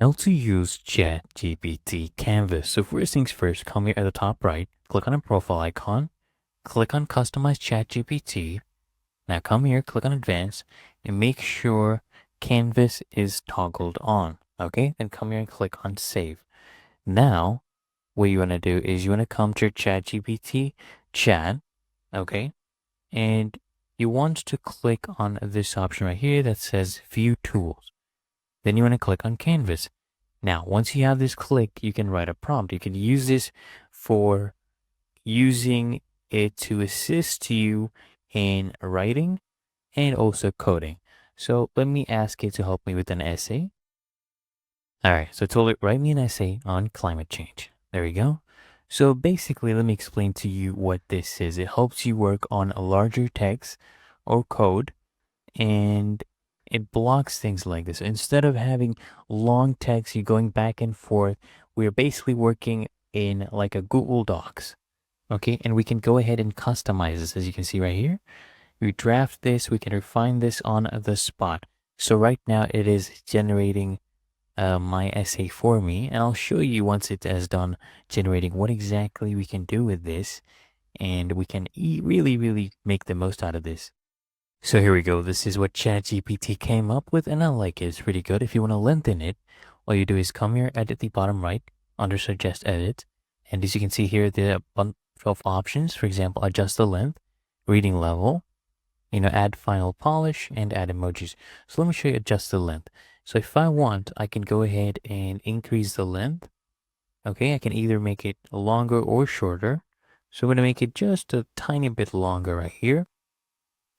How to use ChatGPT Canvas. So first things first, come here at the top right, click on a profile icon, click on Customize ChatGPT. Now come here, click on Advanced, and make sure Canvas is toggled on. Okay, then come here and click on Save. Now, what you want to do is you want to come to your ChatGPT chat, okay, and you want to click on this option right here that says View Tools. Then you want to click on Canvas. Now, once you have this click, you can write a prompt. You can use this for using it to assist you in writing and also coding. So let me ask it to help me with an essay. All right, so I told it, write me an essay on climate change. There we go. So basically, let me explain to you what this is. It helps you work on a larger text or code, and it blocks things like this. Instead of having long text, you're going back and forth, we're basically working in like a Google Docs. Okay, and we can go ahead and customize this, as you can see right here. We draft this, we can refine this on the spot. So right now it is generating my essay for me, and I'll show you once it has done generating what exactly we can do with this, and we can really make the most out of this. So here we go. This is what ChatGPT came up with, and I like it. It's pretty good. If you want to lengthen it, all you do is come here at the bottom right under Suggest Edit. And as you can see here, there are a bunch of options. For example, adjust the length, reading level, add final polish, and add emojis. So let me show you adjust the length. So if I want, I can go ahead and increase the length. Okay, I can either make it longer or shorter. So I'm going to make it just a tiny bit longer right here.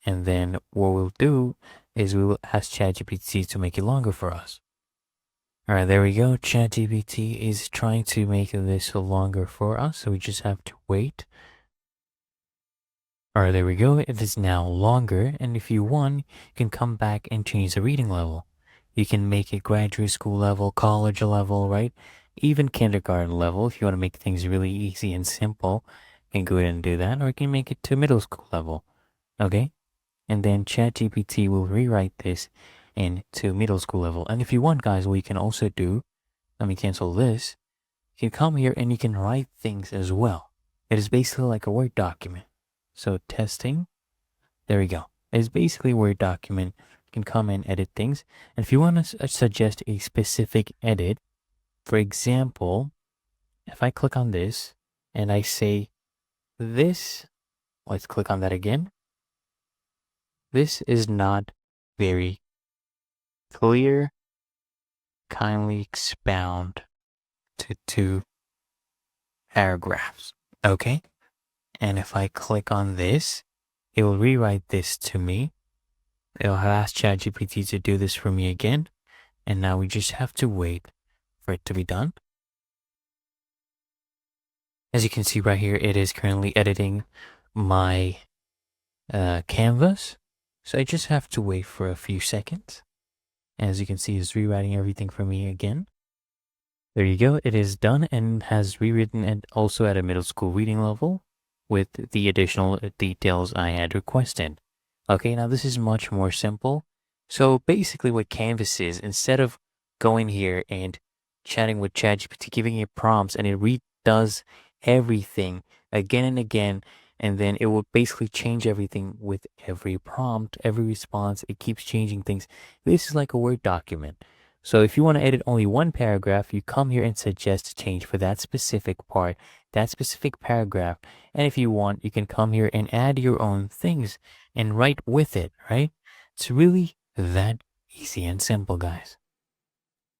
And then what we'll do is we will ask ChatGPT to make it longer for us. All right, there we go. ChatGPT is trying to make this longer for us, so we just have to wait. All right, there we go. It is now longer, and if you want, you can come back and change the reading level. You can make it graduate school level, college level, right? Even kindergarten level if you want to make things really easy and simple. You can go ahead and do that, or you can make it to middle school level. Okay? And then ChatGPT will rewrite this into middle school level. And if you want, guys, what you can also do, let me cancel this. You can come here and you can write things as well. It is basically like a Word document. So testing, there we go. It's basically a Word document. You can come and edit things. And if you want to suggest a specific edit, for example, if I click on this and I say this, let's click on that again. This is not very clear. Kindly expound to 2 paragraphs. Okay. And if I click on this, it will rewrite this to me. It'll ask ChatGPT to do this for me again. And now we just have to wait for it to be done. As you can see right here, it is currently editing my canvas. So I just have to wait for a few seconds. As you can see, it's rewriting everything for me again. There you go. It is done and has rewritten it also at a middle school reading level with the additional details I had requested. Okay, now this is much more simple. So basically what Canvas is, instead of going here and chatting with ChatGPT, giving it prompts, and it redoes everything again and again, and then it will basically change everything with every prompt, every response. It keeps changing things. This is like a Word document. So if you want to edit only one paragraph, you come here and suggest change for that specific part, that specific paragraph. And if you want, you can come here and add your own things and write with it, right? It's really that easy and simple, guys.